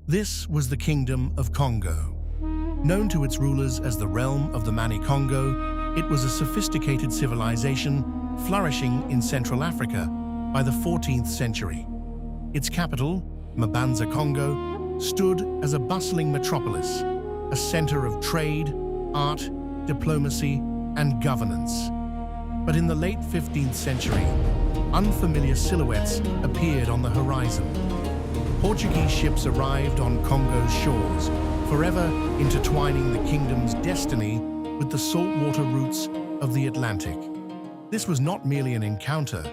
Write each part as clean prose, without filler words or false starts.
This was the Kingdom of Kongo. Known to its rulers as the realm of the ManiKongo, it was a sophisticated civilization flourishing in Central Africa by the 14th century. Its capital, Kongo, stood as a bustling metropolis, a center of trade, art, diplomacy, and governance. But in the late 15th century, unfamiliar silhouettes appeared on the horizon. Portuguese ships arrived on Congo's shores, forever intertwining the kingdom's destiny with the saltwater routes of the Atlantic. This was not merely an encounter,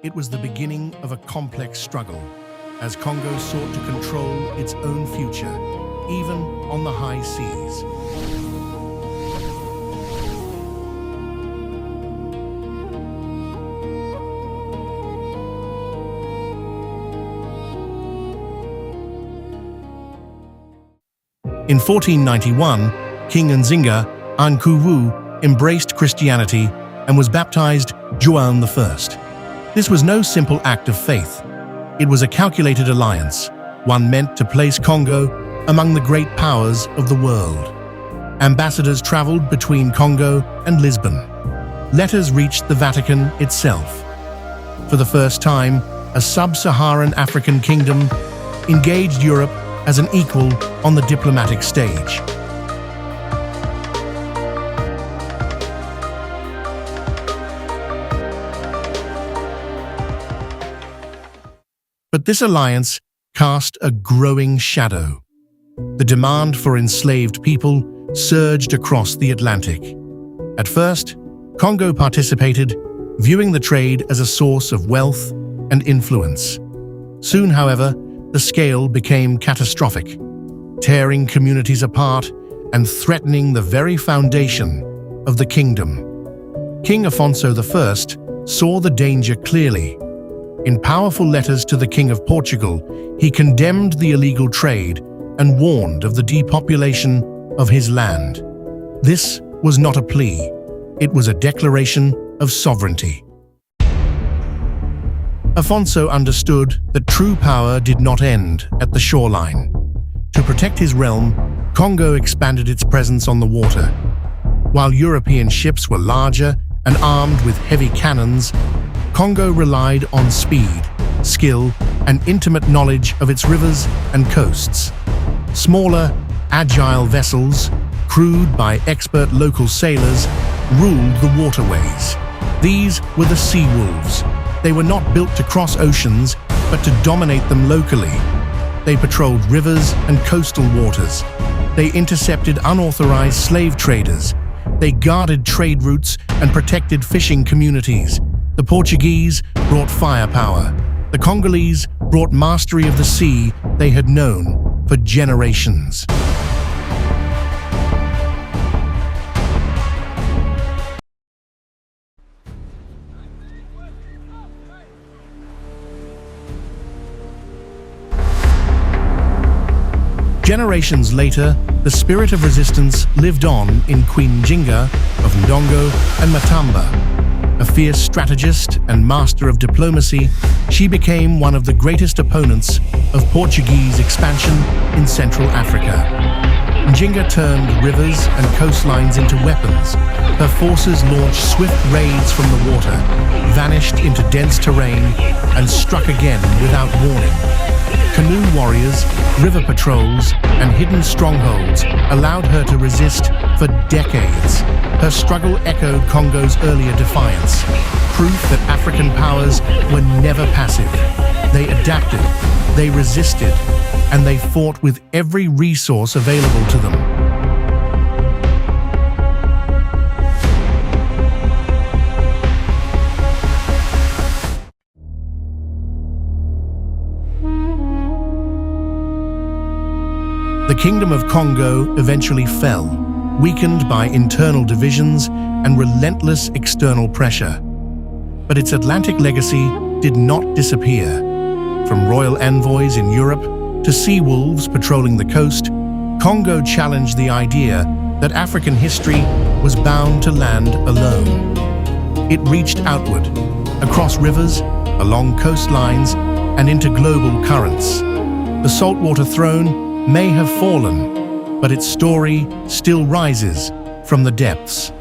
it was the beginning of a complex struggle, as Congo sought to control its own future, even on the high seas. In 1491, King Nzinga embraced Christianity and was baptized Juan I. This was no simple act of faith. It was a calculated alliance, one meant to place Congo among the great powers of the world. Ambassadors traveled between Congo and Lisbon. Letters reached the Vatican itself. For the first time, a sub-Saharan African kingdom engaged Europe as an equal on the diplomatic stage. But this alliance cast a growing shadow. The demand for enslaved people surged across the Atlantic. At first, Congo participated, viewing the trade as a source of wealth and influence. Soon, however, the scale became catastrophic, tearing communities apart and threatening the very foundation of the kingdom. King Afonso I saw the danger clearly. In powerful letters to the King of Portugal, he condemned the illegal trade and warned of the depopulation of his land. This was not a plea, it was a declaration of sovereignty. Afonso understood that true power did not end at the shoreline. To protect his realm, Congo expanded its presence on the water. While European ships were larger and armed with heavy cannons, Congo relied on speed, skill, and intimate knowledge of its rivers and coasts. Smaller, agile vessels, crewed by expert local sailors, ruled the waterways. These were the sea wolves. They were not built to cross oceans, but to dominate them locally. They patrolled rivers and coastal waters. They intercepted unauthorized slave traders. They guarded trade routes and protected fishing communities. The Portuguese brought firepower. The Congolese brought mastery of the sea they had known for generations. Generations later, the spirit of resistance lived on in Queen Njinga of Ndongo and Matamba. A fierce strategist and master of diplomacy, she became one of the greatest opponents of Portuguese expansion in Central Africa. Njinga turned rivers and coastlines into weapons. Her forces launched swift raids from the water, vanished into dense terrain, and struck again without warning. Canoe warriors, river patrols, and hidden strongholds allowed her to resist for decades. Her struggle echoed Congo's earlier defiance, proof that African powers were never passive. They adapted, they resisted, and they fought with every resource available to them. The Kingdom of Kongo eventually fell, weakened by internal divisions and relentless external pressure. But its Atlantic legacy did not disappear. From royal envoys in Europe to sea wolves patrolling the coast, Kongo challenged the idea that African history was bound to land alone. It reached outward, across rivers, along coastlines, and into global currents. The saltwater throne may have fallen, but its story still rises from the depths.